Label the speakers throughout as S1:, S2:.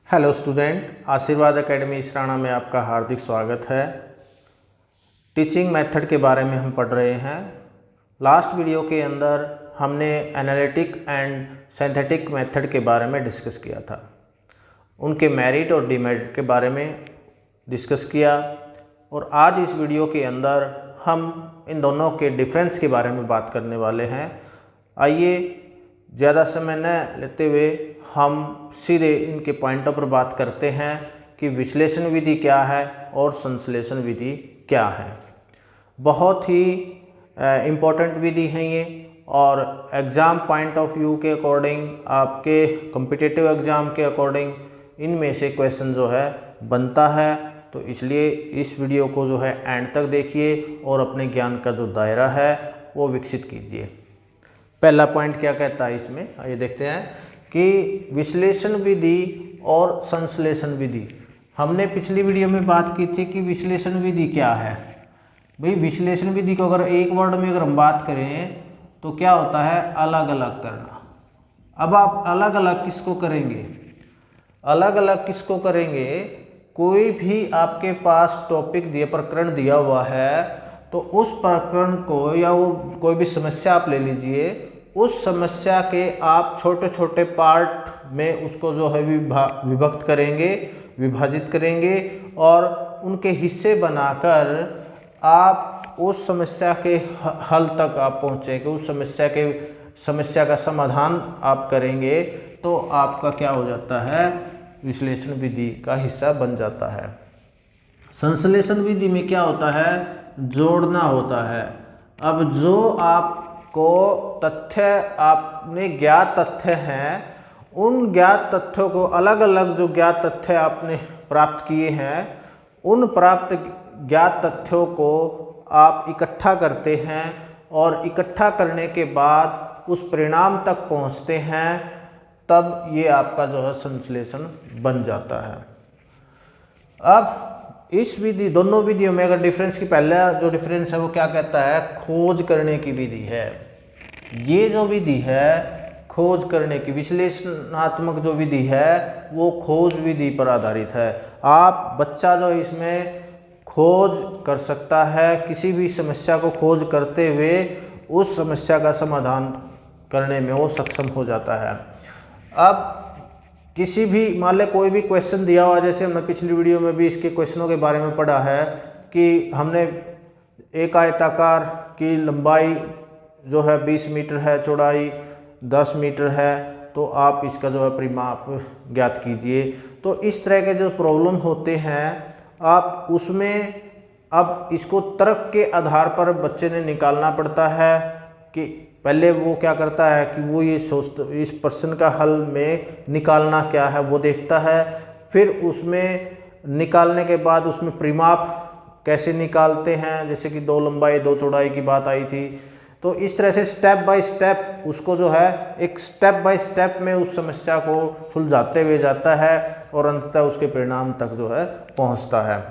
S1: Hello student, आशीर्वाद academy Israna में आपका हार्दिक स्वागत है। टीचिंग मेथड के बारे में हम पढ़ रहे हैं। लास्ट वीडियो के अंदर हमने एनालिटिक एंड सिंथेटिक मेथड के बारे में डिस्कस किया था। उनके मेरिट और डिमेरिट के बारे में डिस्कस किया और आज इस वीडियो के अंदर हम इन दोनों के डिफरेंस के बारे में बात करने वाले हैं। आइए ज़्यादा समय न लेते हुए हम सीधे इनके पॉइंटों पर बात करते हैं कि विश्लेषण विधि क्या है और संश्लेषण विधि क्या है। बहुत ही इम्पोर्टेंट विधि है ये और एग्ज़ाम पॉइंट ऑफ व्यू के अकॉर्डिंग, आपके कॉम्पिटिटिव एग्ज़ाम के अकॉर्डिंग इनमें से क्वेश्चन जो है बनता है। तो इसलिए इस वीडियो को जो है एंड तक देखिए और अपने ज्ञान का जो दायरा है वो विकसित कीजिए। पहला पॉइंट क्या कहता है इसमें, आइए देखते हैं कि विश्लेषण विधि और संश्लेषण विधि। हमने पिछली वीडियो में बात की थी कि विश्लेषण विधि क्या है। भाई विश्लेषण विधि को अगर एक वर्ड में अगर हम बात करें तो क्या होता है, अलग अलग करना। अब आप अलग अलग किसको करेंगे, अलग अलग किसको करेंगे, कोई भी आपके पास टॉपिक दिया, प्रकरण दिया हुआ है तो उस प्रकरण को या वो कोई भी समस्या आप ले लीजिए, उस समस्या के आप छोटे छोटे पार्ट में उसको जो है विभक्त करेंगे, विभाजित करेंगे और उनके हिस्से बनाकर आप उस समस्या के हल तक आप पहुँचेंगे, उस समस्या का समाधान आप करेंगे तो आपका क्या हो जाता है, विश्लेषण विधि का हिस्सा बन जाता है। संश्लेषण विधि में क्या होता है, जोड़ना होता है। अब जो आपको तथ्य, आपने ज्ञात तथ्य हैं, उन ज्ञात तथ्यों को अलग अलग जो ज्ञात तथ्य आपने प्राप्त किए हैं, उन प्राप्त ज्ञात तथ्यों को आप इकट्ठा करते हैं और इकट्ठा करने के बाद उस परिणाम तक पहुंचते हैं, तब ये आपका जो है संश्लेषण बन जाता है। अब इस विधि, दोनों विधियों में अगर डिफरेंस की, पहला जो डिफरेंस है वो क्या कहता है, खोज करने की विधि है। ये जो विधि है खोज करने की, विश्लेषणात्मक जो विधि है वो खोज विधि पर आधारित है। आप बच्चा जो इसमें खोज कर सकता है, किसी भी समस्या को खोज करते हुए उस समस्या का समाधान करने में वो सक्षम हो जाता है। अब किसी भी, मान लें कोई भी क्वेश्चन दिया हुआ, जैसे हमने पिछली वीडियो में भी इसके क्वेश्चनों के बारे में पढ़ा है कि हमने एक आयताकार की लंबाई जो है 20 मीटर है, चौड़ाई 10 मीटर है, तो आप इसका जो है परिमाप ज्ञात कीजिए। तो इस तरह के जो प्रॉब्लम होते हैं आप उसमें, अब इसको तर्क के आधार पर बच्चे ने निकालना पड़ता है कि पहले वो क्या करता है कि वो ये सोचता, इस प्रश्न का हल में निकालना क्या है वो देखता है, फिर उसमें निकालने के बाद उसमें परिमाप कैसे निकालते हैं, जैसे कि 2 लंबाई 2 चौड़ाई की बात आई थी। तो इस तरह से स्टेप बाय स्टेप उसको जो है एक स्टेप बाय स्टेप में उस समस्या को सुलझाते हुए जाता है और अंततः उसके परिणाम तक जो है पहुंचता है।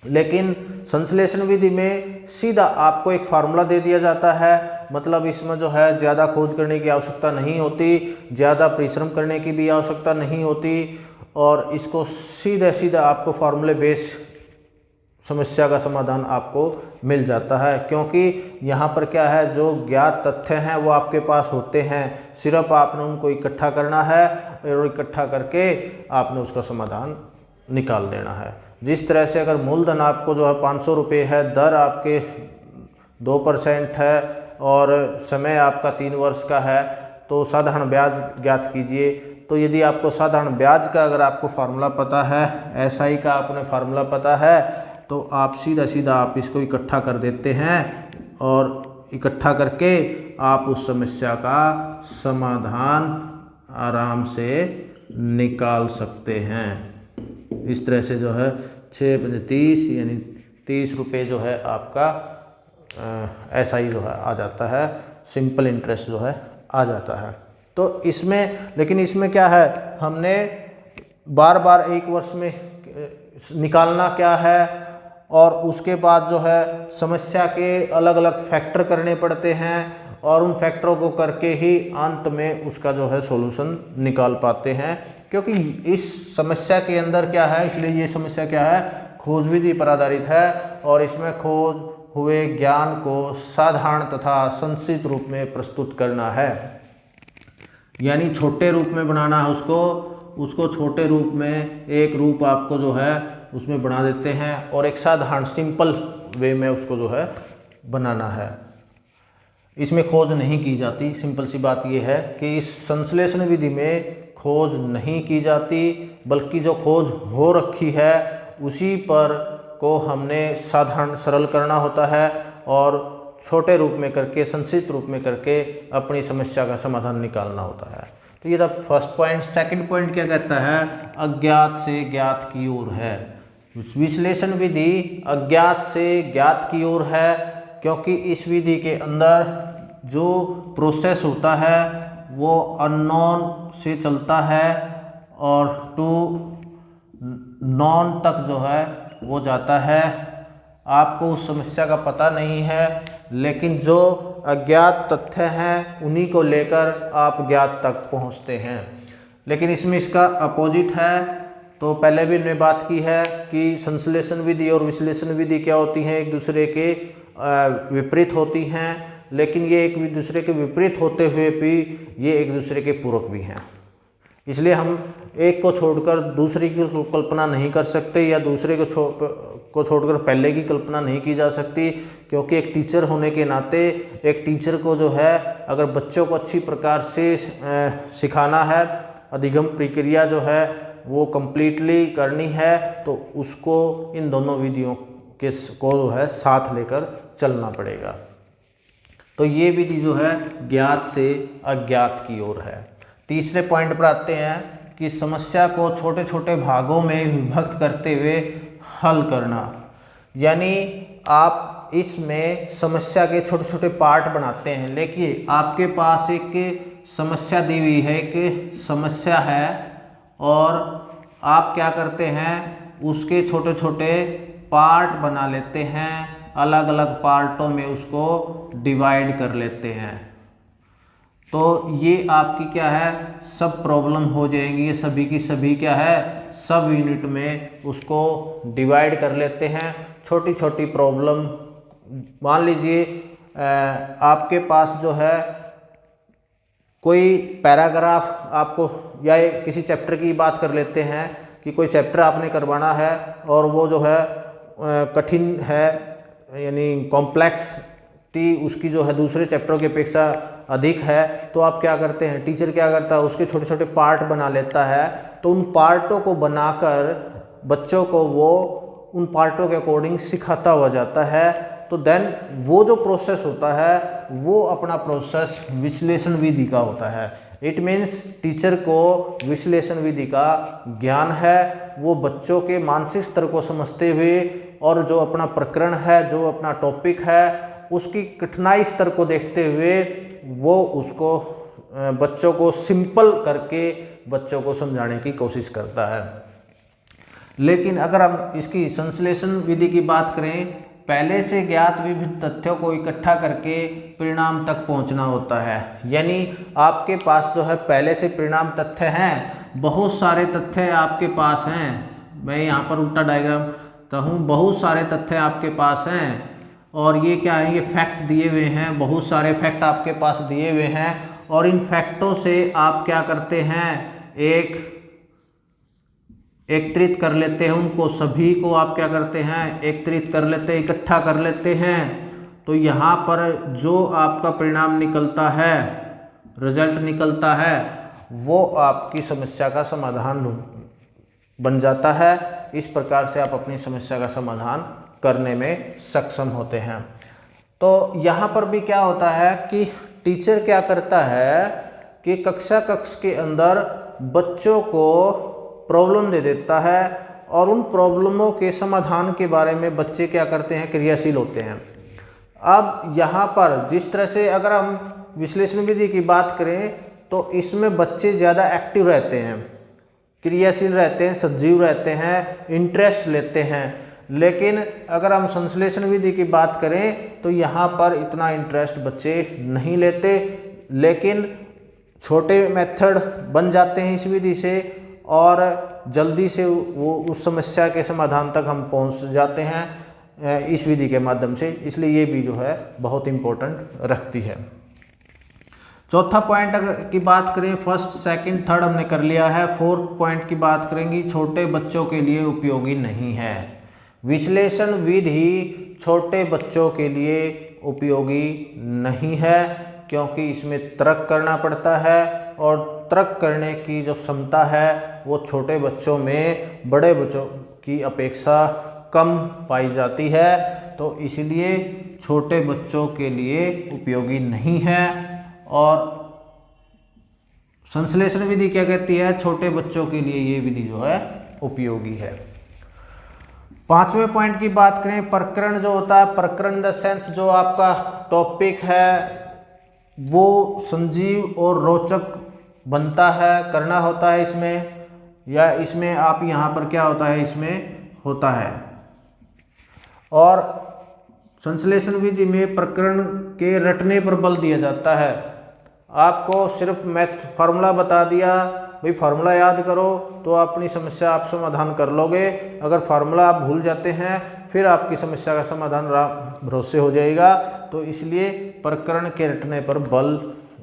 S1: लेकिन संश्लेषण विधि में सीधा आपको एक फार्मूला दे दिया जाता है, मतलब इसमें जो है ज़्यादा खोज करने की आवश्यकता नहीं होती, ज़्यादा परिश्रम करने की भी आवश्यकता नहीं होती और इसको सीधा सीधा आपको फार्मूले बेस समस्या का समाधान आपको मिल जाता है। क्योंकि यहाँ पर क्या है, जो ज्ञात तथ्य हैं वो आपके पास होते हैं, सिर्फ आपने उनको इकट्ठा करना है और इकट्ठा करके आपने उसका समाधान निकाल देना है। जिस तरह से अगर मूलधन आपको जो है 500 रुपये है, दर आपके 2% है और समय आपका 3 वर्ष का है, तो साधारण ब्याज ज्ञात कीजिए। तो यदि आपको साधारण ब्याज का अगर आपको फार्मूला पता है, एसआई का आपने फार्मूला पता है, तो आप सीधा सीधा आप इसको इकट्ठा कर देते हैं और इकट्ठा करके आप उस समस्या का समाधान आराम से निकाल सकते हैं। इस तरह से जो है 6×30 यानी 30 रुपये जो है आपका एसआई जो है आ जाता है, सिंपल इंटरेस्ट जो है आ जाता है। तो इसमें, लेकिन इसमें क्या है, हमने बार बार एक वर्ष में निकालना क्या है और उसके बाद जो है समस्या के अलग अलग फैक्टर करने पड़ते हैं और उन फैक्टरों को करके ही अंत में उसका जो है सॉल्यूशन निकाल पाते हैं क्योंकि इस समस्या के अंदर क्या है, इसलिए ये समस्या क्या है, खोज विधि पर आधारित है और इसमें खोज हुए ज्ञान को साधारण तथा संक्षिप्त रूप में प्रस्तुत करना है। यानी छोटे रूप में बनाना है उसको छोटे रूप में एक रूप आपको जो है उसमें बना देते हैं और एक साधारण सिंपल वे में उसको जो है बनाना है। इसमें खोज नहीं की जाती। सिंपल सी बात यह है कि इस संश्लेषण विधि में खोज नहीं की जाती, बल्कि जो खोज हो रखी है उसी पर को हमने साधारण सरल करना होता है और छोटे रूप में करके, संक्षिप्त रूप में करके अपनी समस्या का समाधान निकालना होता है। तो ये था फर्स्ट पॉइंट। सेकंड पॉइंट क्या कहता है, अज्ञात से ज्ञात की ओर है। विश्लेषण विधि अज्ञात से ज्ञात की ओर है, क्योंकि इस विधि के अंदर जो प्रोसेस होता है वो अननोन से चलता है और टू नॉन तक जो है वो जाता है। आपको उस समस्या का पता नहीं है, लेकिन जो अज्ञात तथ्य हैं उन्हीं को लेकर आप ज्ञात तक पहुंचते हैं। लेकिन इसमें इसका अपोजिट है। तो पहले भी हमने बात की है कि संश्लेषण विधि और विश्लेषण विधि क्या होती हैं, एक दूसरे के विपरीत होती हैं, लेकिन ये एक दूसरे के विपरीत होते हुए भी ये एक दूसरे के पूरक भी हैं। इसलिए हम एक को छोड़कर दूसरी की कल्पना नहीं कर सकते या दूसरे को छोड़कर पहले की कल्पना नहीं की जा सकती, क्योंकि एक टीचर होने के नाते एक टीचर को जो है अगर बच्चों को अच्छी प्रकार से सिखाना है, अधिगम प्रक्रिया जो है वो कंप्लीटली करनी है, तो उसको इन दोनों विधियों के को जो है साथ लेकर चलना पड़ेगा। तो ये विधि जो है ज्ञात से अज्ञात की ओर है। तीसरे पॉइंट पर आते हैं कि समस्या को छोटे छोटे भागों में विभक्त करते हुए हल करना। यानी आप इसमें समस्या के छोटे छोटे पार्ट बनाते हैं। लेकिन आपके पास एक समस्या दी हुई है, एक समस्या है और आप क्या करते हैं, उसके छोटे छोटे पार्ट बना लेते हैं, अलग अलग पार्टों में उसको डिवाइड कर लेते हैं। तो ये आपकी क्या है, सब प्रॉब्लम हो जाएंगी। ये सभी की सभी क्या है, सब यूनिट में उसको डिवाइड कर लेते हैं। छोटी छोटी प्रॉब्लम, मान लीजिए आपके पास जो है कोई पैराग्राफ आपको, या किसी चैप्टर की बात कर लेते हैं कि कोई चैप्टर आपने करवाना है और वो जो है कठिन है, यानी कॉम्प्लेक्सिटी उसकी जो है दूसरे चैप्टरों की अपेक्षा अधिक है। तो आप क्या करते हैं, टीचर क्या करता है, उसके छोटे छोटे पार्ट बना लेता है। तो उन पार्टों को बनाकर बच्चों को वो उन पार्टों के अकॉर्डिंग सिखाता हुआ जाता है। तो देन वो जो प्रोसेस होता है वो अपना प्रोसेस विश्लेषण विधि का होता है। इट मीन्स टीचर को विश्लेषण विधि का ज्ञान है, वो बच्चों के मानसिक स्तर को समझते हुए और जो अपना प्रकरण है, जो अपना टॉपिक है, उसकी कठिनाई स्तर को देखते हुए वो उसको बच्चों को सिंपल करके बच्चों को समझाने की कोशिश करता है। लेकिन अगर हम इसकी संश्लेषण विधि की बात करें, पहले से ज्ञात विभिन्न तथ्यों को इकट्ठा करके परिणाम तक पहुंचना होता है। यानी आपके पास जो है पहले से परिणाम तथ्य हैं, बहुत सारे तथ्य आपके पास हैं। मैं यहाँ पर उल्टा डायग्राम कहूँ, बहुत सारे तथ्य आपके पास हैं और ये क्या है, ये फैक्ट दिए हुए हैं, बहुत सारे फैक्ट आपके पास दिए हुए हैं और इन फैक्टों से आप क्या करते हैं, एकत्रित कर लेते हैं उनको, सभी को आप क्या करते हैं, एकत्रित कर लेते हैं, इकट्ठा कर लेते हैं। तो यहाँ पर जो आपका परिणाम निकलता है, रिजल्ट निकलता है, वो आपकी समस्या का समाधान बन जाता है। इस प्रकार से आप अपनी समस्या का समाधान करने में सक्षम होते हैं। तो यहाँ पर भी क्या होता है कि टीचर क्या करता है कि कक्ष के अंदर बच्चों को प्रॉब्लम दे देता है और उन प्रॉब्लमों के समाधान के बारे में बच्चे क्या करते हैं, क्रियाशील होते हैं। अब यहाँ पर जिस तरह से अगर हम विश्लेषण विधि की बात करें तो इसमें बच्चे ज़्यादा एक्टिव रहते हैं, क्रियाशील रहते हैं, सजीव रहते हैं, इंटरेस्ट लेते हैं। लेकिन अगर हम संश्लेषण विधि की बात करें तो यहाँ पर इतना इंटरेस्ट बच्चे नहीं लेते, लेकिन छोटे मेथड बन जाते हैं इस विधि से और जल्दी से वो उस समस्या के समाधान तक हम पहुंच जाते हैं इस विधि के माध्यम से, इसलिए ये भी जो है बहुत इम्पोर्टेंट रखती है। चौथा पॉइंट अगर की बात करें, फर्स्ट सेकंड थर्ड हमने कर लिया है। फोर्थ पॉइंट की बात करेंगे, छोटे बच्चों के लिए उपयोगी नहीं है। विश्लेषण विधि छोटे बच्चों के लिए उपयोगी नहीं है, क्योंकि इसमें तर्क करना पड़ता है और तर्क करने की जो क्षमता है वो छोटे बच्चों में बड़े बच्चों की अपेक्षा कम पाई जाती है, तो इसलिए छोटे बच्चों के लिए उपयोगी नहीं है। और संश्लेषण विधि क्या कहती है, छोटे बच्चों के लिए ये विधि जो है उपयोगी है। पांचवें पॉइंट की बात करें, प्रकरण जो होता है, प्रकरण द सेंस जो आपका टॉपिक है वो संजीव और रोचक बनता है, करना होता है इसमें, या इसमें आप यहाँ पर क्या होता है, इसमें होता है। और संश्लेषण विधि में प्रकरण के रटने पर बल दिया जाता है। आपको सिर्फ मैथ फार्मूला बता दिया, भाई फार्मूला याद करो तो अपनी समस्या आप समाधान कर लोगे। अगर फार्मूला आप भूल जाते हैं फिर आपकी समस्या का समाधान भरोसे हो जाएगा। तो इसलिए प्रकरण के रटने पर बल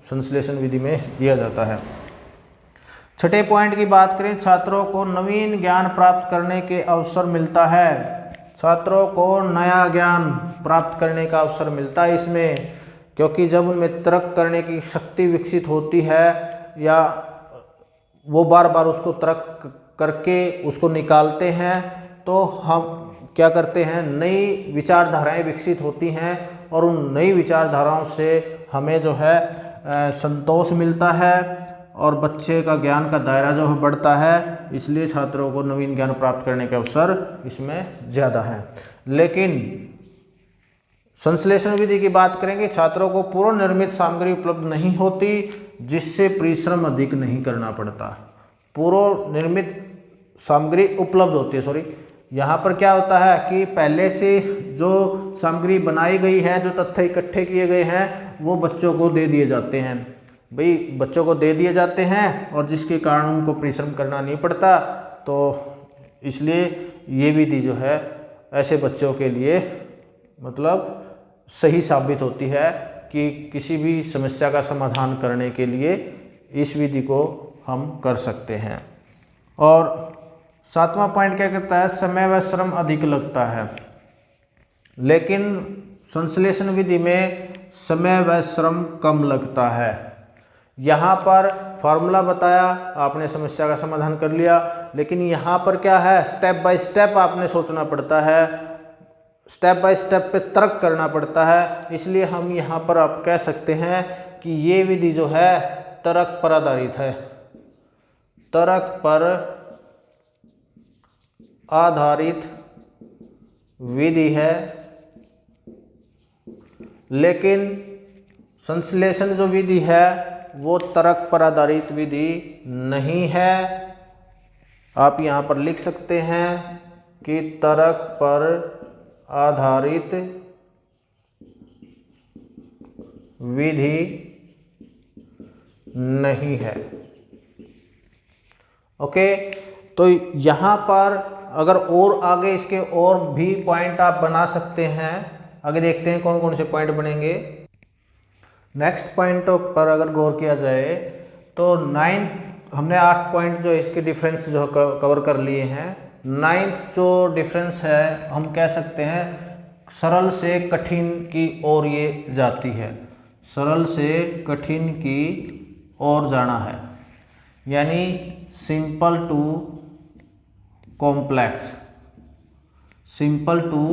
S1: संश्लेषण विधि में दिया जाता है। छठे पॉइंट की बात करें, छात्रों को नवीन ज्ञान प्राप्त करने के अवसर मिलता है। छात्रों को नया ज्ञान प्राप्त करने का अवसर मिलता है इसमें, क्योंकि जब उनमें तर्क करने की शक्ति विकसित होती है या वो बार बार उसको तर्क करके उसको निकालते हैं, तो हम क्या करते हैं, नई विचारधाराएं विकसित होती हैं और उन नई विचारधाराओं से हमें जो है संतोष मिलता है और बच्चे का ज्ञान का दायरा जो है बढ़ता है। इसलिए छात्रों को नवीन ज्ञान प्राप्त करने के अवसर इसमें ज़्यादा है। लेकिन संश्लेषण विधि की बात करेंगे, छात्रों को पूर्व निर्मित सामग्री उपलब्ध नहीं होती, जिससे परिश्रम अधिक नहीं करना पड़ता। पूर्व निर्मित सामग्री उपलब्ध होती है, सॉरी, यहाँ पर क्या होता है कि पहले से जो सामग्री बनाई गई है, जो तथ्य इकट्ठे किए गए हैं, वो बच्चों को दे दिए जाते हैं। भाई बच्चों को दे दिए जाते हैं और जिसके कारण उनको परिश्रम करना नहीं पड़ता। तो इसलिए ये विधि जो है ऐसे बच्चों के लिए मतलब सही साबित होती है कि किसी भी समस्या का समाधान करने के लिए इस विधि को हम कर सकते हैं। और सातवां पॉइंट क्या कहता है, समय व श्रम अधिक लगता है, लेकिन संश्लेषण विधि में समय व श्रम कम लगता है। यहाँ पर फॉर्मूला बताया, आपने समस्या का समाधान कर लिया, लेकिन यहाँ पर क्या है, स्टेप बाय स्टेप आपने सोचना पड़ता है, स्टेप बाय स्टेप पे तर्क करना पड़ता है। इसलिए हम यहाँ पर आप कह सकते हैं कि ये विधि जो है तर्क पर आधारित है, तर्क पर आधारित विधि है। लेकिन संश्लेषण जो विधि है वो तर्क पर आधारित विधि नहीं है। आप यहाँ पर लिख सकते हैं कि तर्क पर आधारित विधि नहीं है। ओके, तो यहाँ पर अगर और आगे इसके और भी पॉइंट आप बना सकते हैं। आगे देखते हैं कौन कौन से पॉइंट बनेंगे। नेक्स्ट पॉइंट पर अगर गौर किया जाए तो नाइन्थ हमने 8 पॉइंट जो इसके डिफरेंस जो कवर कर लिए हैं। नाइन्थ जो डिफरेंस है हम कह सकते हैं सरल से कठिन की ओर ये जाती है, सरल से कठिन की ओर जाना है, यानी simple to complex, simple to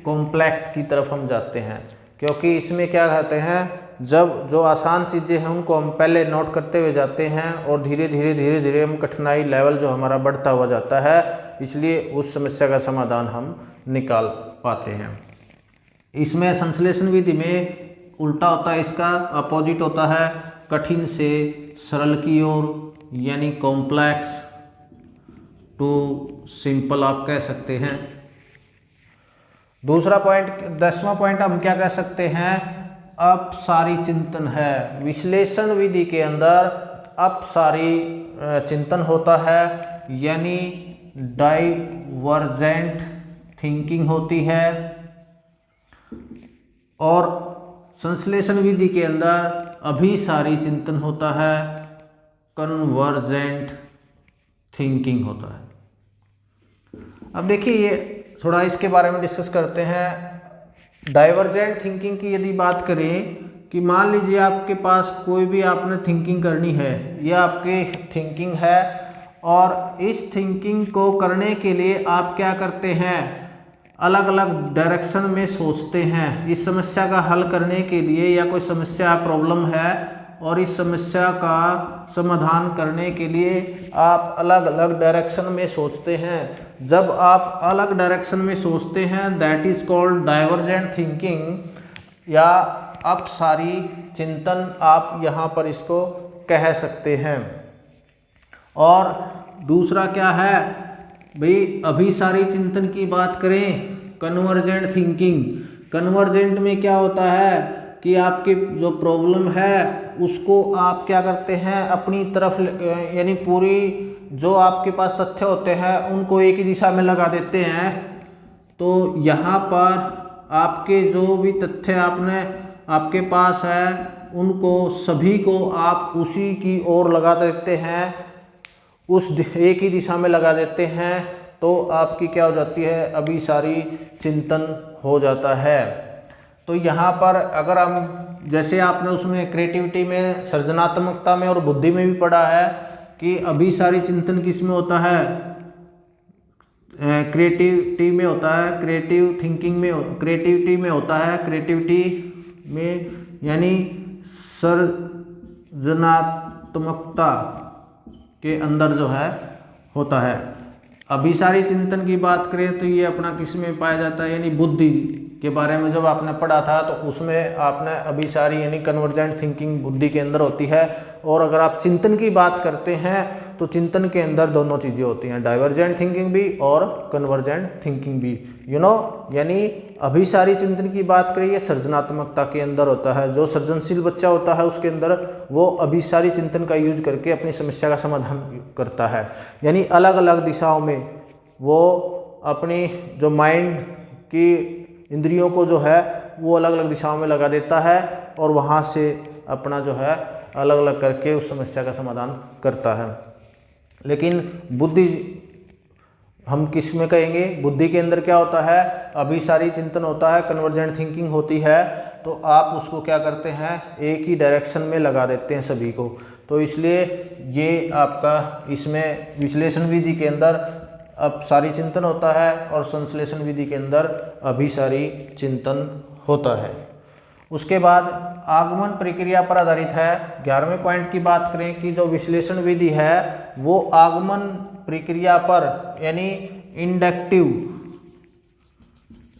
S1: complex की तरफ हम जाते हैं। क्योंकि इसमें क्या कहते हैं, जब जो आसान चीज़ें हैं उनको हम पहले नोट करते हुए जाते हैं और धीरे धीरे हम कठिनाई लेवल जो हमारा बढ़ता हुआ जाता है, इसलिए उस समस्या का समाधान हम निकाल पाते हैं। इसमें संश्लेषण विधि में उल्टा होता है, इसका अपोजिट होता है, कठिन से सरल की ओर, यानी कॉम्प्लेक्स टू सिंपल आप कह सकते हैं। दूसरा पॉइंट, 10वां पॉइंट हम क्या कह सकते हैं, अपसारी चिंतन है। विश्लेषण विधि के अंदर अपसारी चिंतन होता है, यानी डाइवर्जेंट थिंकिंग होती है। और संश्लेषण विधि के अंदर अभिसारी चिंतन होता है, कन्वर्जेंट थिंकिंग होता है। अब देखिए ये थोड़ा इसके बारे में डिस्कस करते हैं। डाइवर्जेंट थिंकिंग की यदि बात करें कि मान लीजिए आपके पास कोई भी आपने थिंकिंग करनी है, यह आपकी थिंकिंग है और इस थिंकिंग को करने के लिए आप क्या करते हैं, अलग अलग डायरेक्शन में सोचते हैं। इस समस्या का हल करने के लिए या कोई समस्या प्रॉब्लम है और इस समस्या का समाधान करने के लिए आप अलग अलग डायरेक्शन में सोचते हैं। जब आप अलग डायरेक्शन में सोचते हैं that is called divergent thinking या अपसारी चिंतन, आप यहाँ पर इसको कह सकते हैं। और दूसरा क्या है भाई, अभिसारी चिंतन की बात करें, कन्वर्जेंट थिंकिंग। कन्वर्जेंट में क्या होता है कि आपकी जो प्रॉब्लम है उसको आप क्या करते हैं अपनी तरफ, यानी पूरी जो आपके पास तथ्य होते हैं उनको एक ही दिशा में लगा देते हैं। तो यहाँ पर आपके जो भी तथ्य आपके पास है उनको सभी को आप उसी की ओर लगा देते हैं, उस एक ही दिशा में लगा देते हैं। तो आपकी क्या हो जाती है, अभिसारी चिंतन हो जाता है। तो यहाँ पर अगर हम जैसे आपने उसमें क्रिएटिविटी में, सृजनात्मकता में और बुद्धि में भी पढ़ा है कि अभिसारी चिंतन किस में होता है, क्रिएटिविटी में होता है, क्रिएटिव थिंकिंग में, क्रिएटिविटी में होता है, क्रिएटिविटी में यानी सृजनात्मकता के अंदर जो है होता है। अभिसारी चिंतन की बात करें तो ये अपना किस में पाया जाता है, यानी बुद्धि के बारे में जब आपने पढ़ा था तो उसमें आपने अभिसारी यानी कन्वर्जेंट थिंकिंग बुद्धि के अंदर होती है। और अगर आप चिंतन की बात करते हैं तो चिंतन के अंदर दोनों चीज़ें होती हैं, डाइवर्जेंट थिंकिंग भी और कन्वर्जेंट थिंकिंग भी, यानी अभिसारी चिंतन की बात करिए सृजनात्मकता के अंदर होता है। जो सृजनशील बच्चा होता है उसके अंदर वो अभिसारी चिंतन का यूज करके अपनी समस्या का समाधान करता है, यानी अलग अलग दिशाओं में वो अपनी जो माइंड की इंद्रियों को जो है वो अलग अलग दिशाओं में लगा देता है और वहाँ से अपना जो है अलग अलग करके उस समस्या का समाधान करता है। लेकिन बुद्धि हम किस में कहेंगे, बुद्धि के अंदर क्या होता है, अभिसारी चिंतन होता है, कन्वर्जेंट थिंकिंग होती है। तो आप उसको क्या करते हैं, एक ही डायरेक्शन में लगा देते हैं सभी को। तो इसलिए ये आपका इसमें विश्लेषण विधि के अंदर अपसारी चिंतन होता है और संश्लेषण विधि के अंदर अभिसारी चिंतन होता है। उसके बाद आगमन प्रक्रिया पर आधारित है। 11वें पॉइंट की बात करें कि जो विश्लेषण विधि है वो आगमन प्रक्रिया पर यानी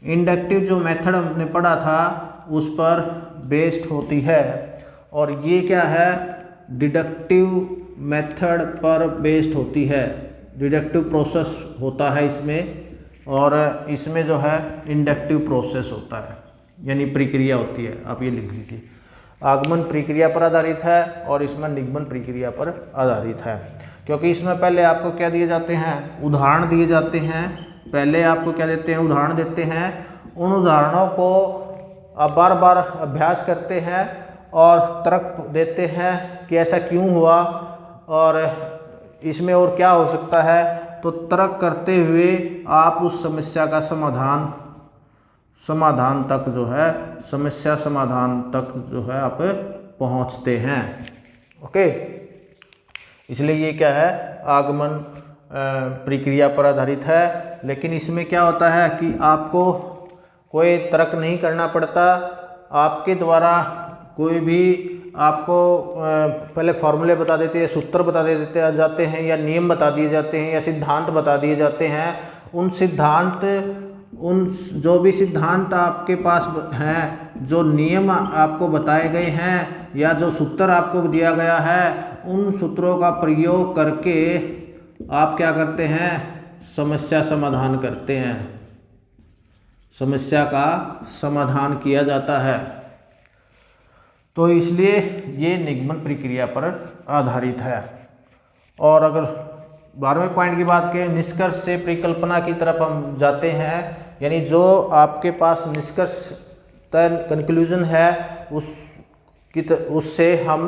S1: इंडक्टिव जो मेथड हमने पढ़ा था उस पर बेस्ड होती है। और ये क्या है, डिडक्टिव मेथड पर बेस्ड होती है, डिडक्टिव प्रोसेस होता है इसमें। और इसमें जो है इंडक्टिव प्रोसेस होता है यानी प्रक्रिया होती है, आप ये लिख लीजिए। आगमन प्रक्रिया पर आधारित है और इसमें निगमन प्रक्रिया पर आधारित है, क्योंकि इसमें पहले आपको क्या दिए जाते हैं, उदाहरण दिए जाते हैं। पहले आपको क्या देते हैं, उदाहरण देते हैं। उन उदाहरणों को आप बार बार अभ्यास करते हैं और तर्क देते हैं कि ऐसा क्यों हुआ और इसमें और क्या हो सकता है। तो तर्क करते हुए आप उस समस्या का समाधान तक जो है, समस्या समाधान तक जो है आप पहुंचते हैं। ओके, इसलिए ये क्या है, आगमन प्रक्रिया पर आधारित है। लेकिन इसमें क्या होता है कि आपको कोई तर्क नहीं करना पड़ता, आपके द्वारा कोई भी आपको पहले फॉर्मूले बता देते हैं, सूत्र बता देते जाते हैं, या नियम बता दिए जाते हैं, या सिद्धांत बता दिए जाते हैं। उन जो भी सिद्धांत आपके पास हैं, जो नियम आपको बताए गए हैं, या जो सूत्र आपको दिया गया है, उन सूत्रों का प्रयोग करके आप क्या करते हैं, समस्या समाधान करते हैं, समस्या का समाधान किया जाता है। तो इसलिए ये निगमन प्रक्रिया पर आधारित है। और अगर 12वें पॉइंट की बात करें, निष्कर्ष से परिकल्पना की तरफ हम जाते हैं। यानी जो आपके पास निष्कर्ष तय कंक्लूजन है उससे हम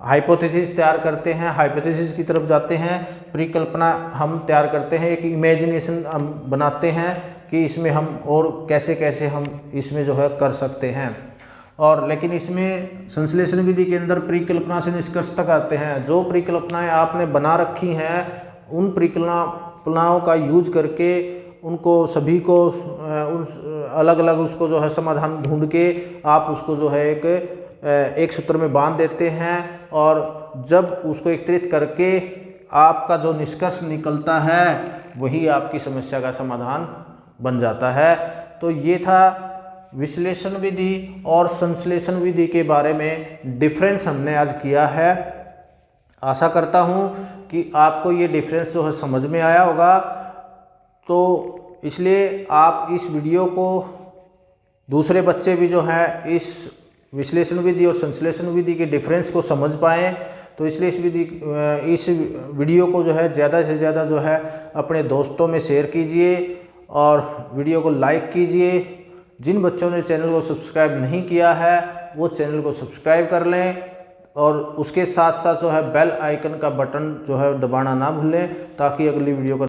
S1: हाइपोथेसिस तैयार करते हैं, हाइपोथेसिस की तरफ जाते हैं, परिकल्पना हम तैयार करते हैं, एक इमेजिनेशन हम बनाते हैं कि इसमें हम और कैसे कैसे हम इसमें जो है कर सकते हैं। और लेकिन इसमें संश्लेषण विधि के अंदर परिकल्पना से निष्कर्ष तक आते हैं। जो परिकल्पनाएं आपने बना रखी हैं उन परिकल्पनाओं का यूज करके उनको सभी को अलग अलग उसको जो है समाधान ढूंढ के आप उसको जो है एक सूत्र में बांध देते हैं, और जब उसको एकत्रित करके आपका जो निष्कर्ष निकलता है वही आपकी समस्या का समाधान बन जाता है। तो ये था विश्लेषण विधि और संश्लेषण विधि के बारे में डिफरेंस हमने आज किया है। आशा करता हूँ कि आपको ये डिफरेंस जो है समझ में आया होगा। तो इसलिए आप इस वीडियो को दूसरे बच्चे भी जो हैं इस विश्लेषण विधि और संश्लेषण विधि के डिफरेंस को समझ पाएँ। तो इसलिए इस वीडियो को जो है ज़्यादा से ज़्यादा जो है अपने दोस्तों में शेयर कीजिए और वीडियो को लाइक कीजिए। जिन बच्चों ने चैनल को सब्सक्राइब नहीं किया है वो चैनल को सब्सक्राइब कर लें, और उसके साथ साथ जो है बेल आइकन का बटन जो है दबाना ना भूलें, ताकि अगली वीडियो का